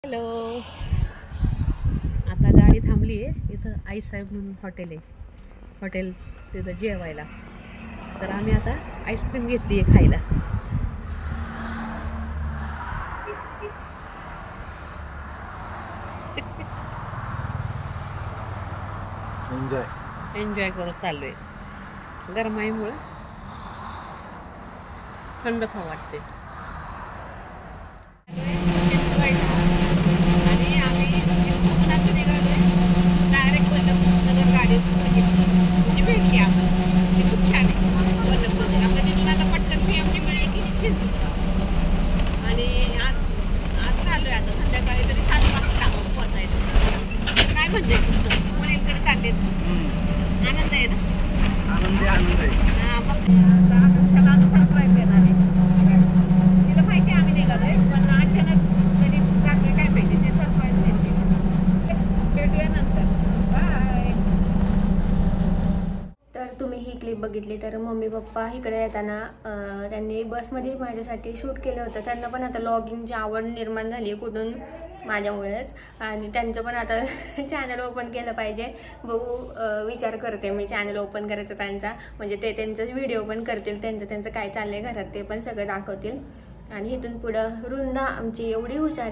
Hello, आता गाडी थांबली आहे इथं. आईसाहेब म्हणून हॉटेल आहे, हॉटेल तिथं जेवायला. तर आम्ही आता आईस्क्रीम घेतली आहे खायला. एन्जॉय करत चाललोय. गरमाईमुळे थंड खाऊ वाटते. म्हणजे मुलींकडे चालले. आनंद आहे ना? आनंद आहे. सरप्राईज देणार आहे. तिला माहिती आम्ही निघालोय, पण अचानक कधी लागले काय माहिती. ते सरप्राईज देते. भेटूया नंतर. बाय. तर तुम्ही ही क्लिप बघितली तर मम्मी पप्पा इकडे येताना त्यांनी बसमध्ये माझ्यासाठी शूट केलं होतं. त्यांना पण आता लॉगिंगची आवड निर्माण झाली कुठून, माझ्यामुळेच. आणि त्यांचं पण आता चॅनल ओपन केलं पाहिजे. बघू, विचार करते मी चॅनल ओपन करायचं त्यांचा. म्हणजे ते त्यांचं व्हिडिओ पण करतील, त्यांचं काय चाललंय घरात ते पण सगळं दाखवतील. आणि इथून पुढं वृंदा आमची एवढी हुशार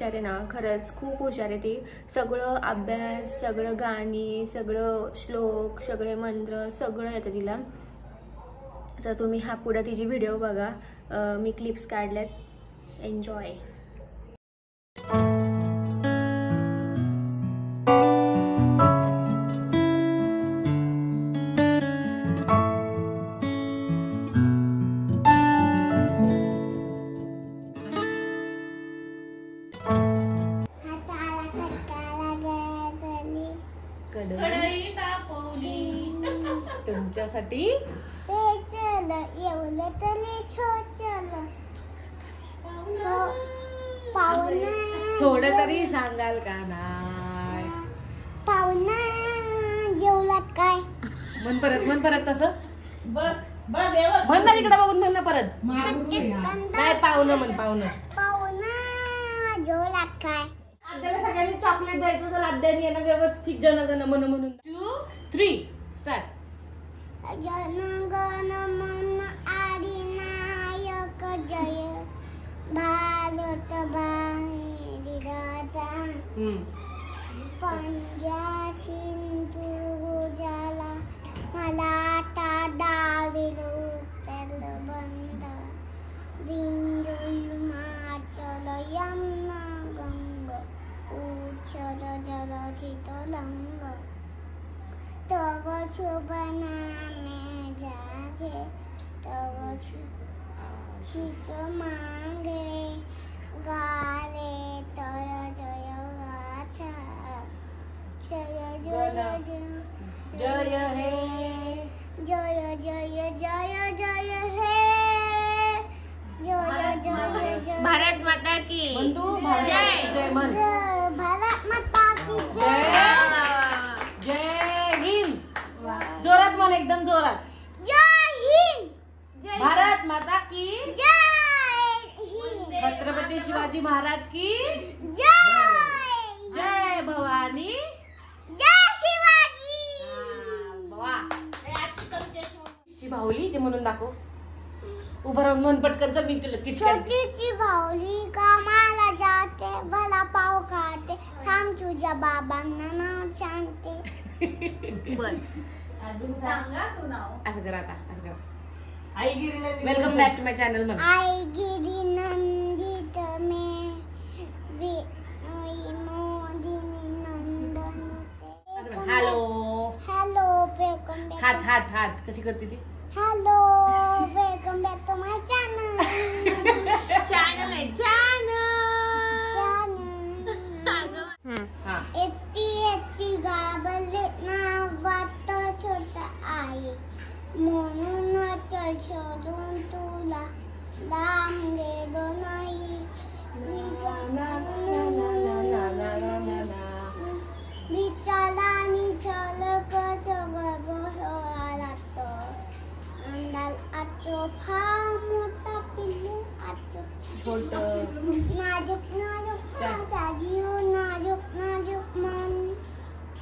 आहे ना, खरंच खूप हुशार आहे ती. सगळं अभ्यास, सगळं गाणी, सगळं श्लोक, सगळे मंत्र सगळं येतं तिला. तर तुम्ही हा पुढं तिची व्हिडिओ बघा. मी क्लिप्स काढल्यात. एन्जॉय. कढई तापवली तुमच्यासाठी. थोडं तरी सांगाल का नाही? पाहुणा जेवलात काय? म्हण परत तसं म्हण ना, तिकडे बघून म्हण ना परत. काय पाहुणं म्हण, पाहुणं जेवलात काय? आद्याला सगळ्यांनी चॉकलेट द्यायचं. तर आद्याने यांना व्यवस्थित जनगण मन म्हणून 2, 3 स्टार्ट. जनगण मन अधिनायक जय भारत भाई दादा पंजा सिंधू गुजला मराठा द्राविड उत्तर बंद बिंदू हिमाचल यमुना गंगा उच्छल जल चितलंग तव शुभ नामे जागे तव चित मांगे गाले तय जय गाथा जय जय जय हे जय जय जय जय हे जय जय जय भारत माता की जय मन. भारत माता की जय. जय हिंद. जोरात मन, एकदम जोरात. जय हिंद. भारत माता की जय हिंद. छत्रपती शिवाजी महाराज की जय. जय भवानी. जय शिवाजी. भाऊली ते म्हणून दाखव. उभं राहून मन पटकन. चल मी तुला किट करते. छोटीची भाऊली कामाला जाते, भला पाव खाते, थांब तुझ्या बाबांना नाव सांगते. बर, अजून सांगा तू नाव. असं कर आता, असं कर. आई गिरी welcome back to my channel म्हण. आई गिरी नंदित में मोदिनी नंदन. Hello hello, welcome back. हात हात हात कशी करते ती? Hello, welcome back to my channel. Channel आहे चॅनल. एती गाबले ना वाट छोट आई म्हणूनच शोधून तुला लांब गेलो नाही. विचारानी छलक सगळं अंदाल आचो फार मोठा पिल्लू आचो छोट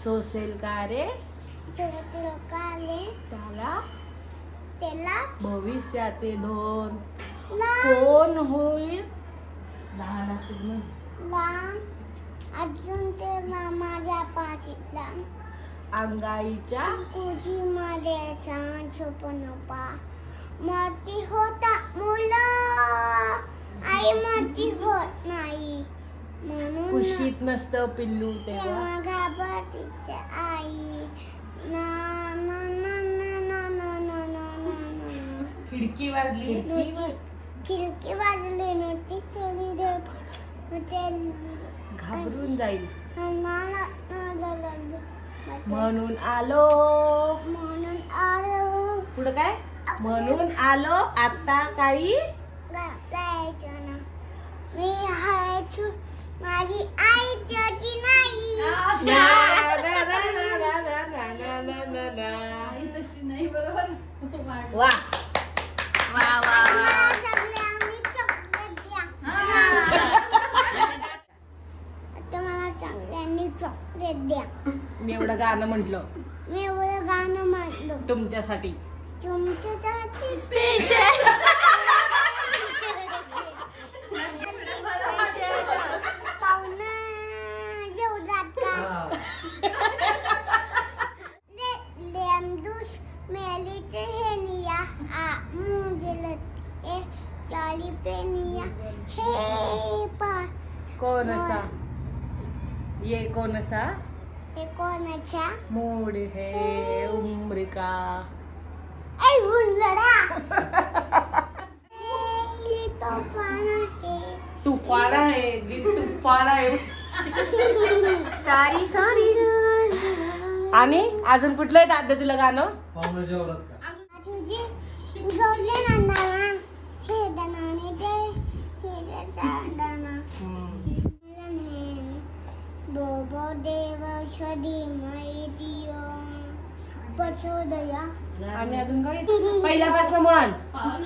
सोसेल का रे काले त्याला त्याला भविष्याचे धन लहान कोण होईल लहान असून लहान अजून ते माझ्या पाचीतला अंगाईच्या कुजीमध्ये छान झोपणोपा मोठी होता मुलं आई मोठी होत नाही म्हणून कुशीत नसतं पिल्लू तेव्हा तेव्हा घाबरतीच आई ना ना ना ना ना ना ना ना ना ना खिडकी वाजली खिडकी वाजली नव्हती तरी ते घाबरून जाईल मला म्हणून आलो म्हणून आलो पुढं काय म्हणून आलो आता काही जायचं ना मी हायचो माझी आई जजी नाही आई तशी नाही बरोबर वा वा वा वा सगळ्यांनी चॉकलेट द्या आता मला चांगल्यांनी चॉकलेट द्या मी एवढं गाणं म्हटलं मी एवढं गाणं म्हणलं तुमच्यासाठी तुमच्यासाठी पाहुणा जेवतात का लेमदूस मेलीचे हे निया मुंजलत ए चाली पे निया हे पा कोण असा ये कोण असा हे कोणाच्या मूड है उम्र का ऐ हुंदडा तूफान आहे दिल तूफान आहे सारी सारी आणि अजून कुठलं आहे दादा तुला गाणं तुझे गौले नंदाना हे दनाने दे हे दाना बोबो देव स्वदी मैदियो पचोदया आणि अजून काय पहिल्यापासून म्हण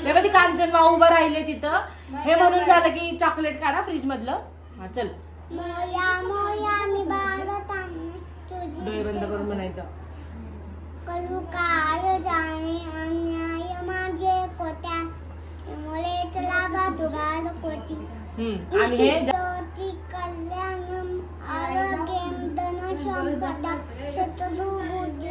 तेव्हा ती कांचन माऊ उभं राहिले तिथं हे म्हणून झालं की चॉकलेट काढा फ्रीज मधलं हा चल मोया मोया मी बाळतांनी तुझी डोळे बंद करून म्हणायचं करू काय जाणे अन्याय माझे कोट्या मुले चला बा दुगाल कोटी आणि हे ज्योती कल्याणम आरोग्यम धन संपदा शतदु बुद्धी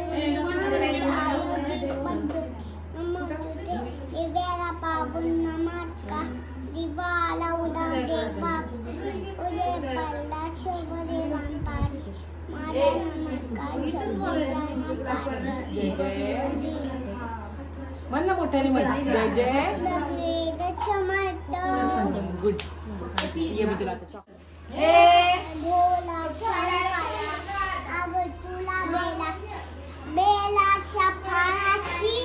नमोस्तुते दिव्याला पापून नमस्कार दिवाला उलावडे पाप उदे पल्ला शोभरे वांपारी माझा नमस्कार शब्दांना जय जय म्हण ना मोठ्याने म्हण जय जय वेद समर्थ गुड ये मी तुला आता चॉकलेट हे भोला फळाला अब तुला बेलाच्या फळाशी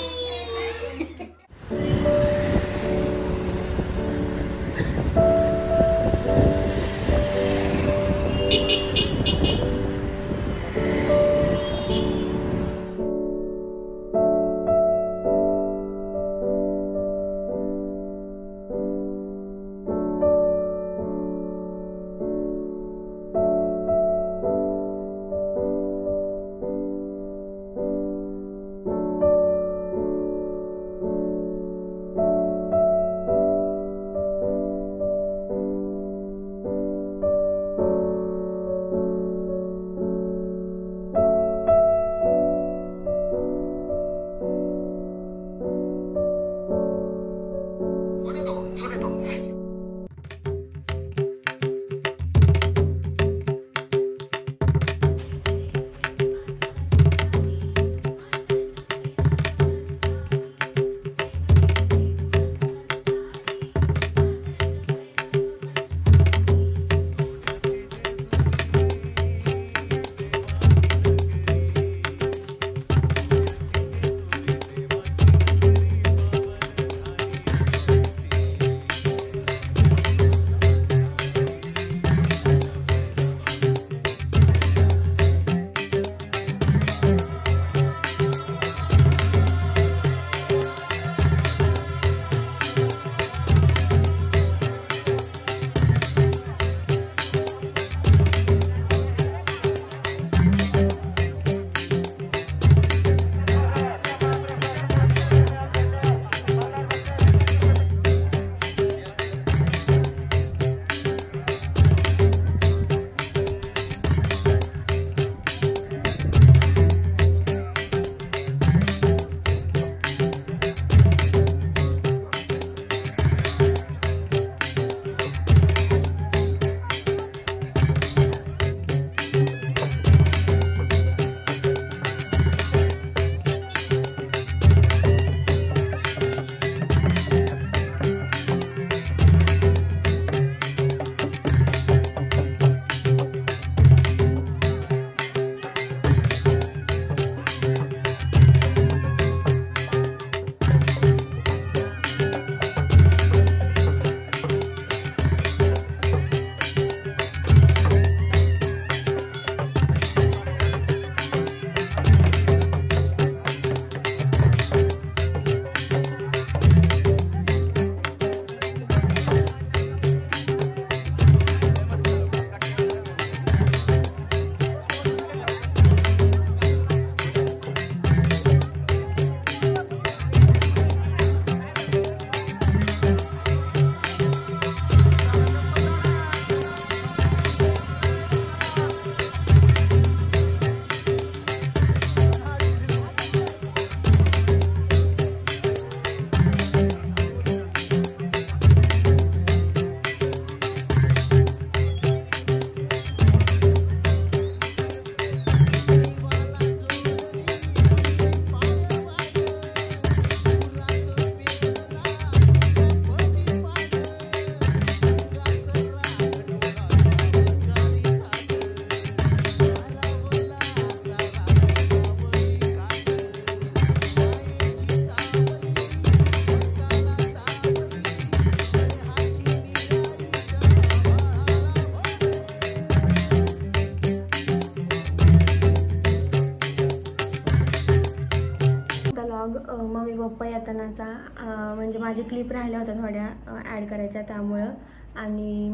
माझे क्लिप राहिल्या होत्या थोड्या ॲड करायच्या त्यामुळं. आणि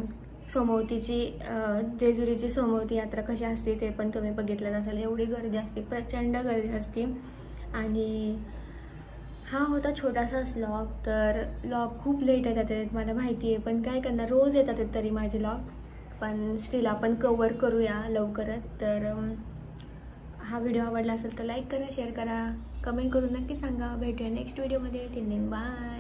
सोमवतीची जेजुरीची सोमवती यात्रा कशी असते ते पण तुम्ही बघितलं असाल. एवढी गर्दी असते, प्रचंड गर्दी असते. आणि हा होता छोटासाच व्लॉग. तर व्लॉग खूप लेट येतात मला माहिती आहे, पण काय करणार, रोज येतात तरी माझे व्लॉग. पण स्टील आपण कवर करूया लवकरच. तर हा व्हिडिओ आवडला असेल तर लाईक करा, शेअर करा, कमेंट करून नक्की सांगा. भेटूया नेक्स्ट व्हिडिओमध्ये. तिन बाय.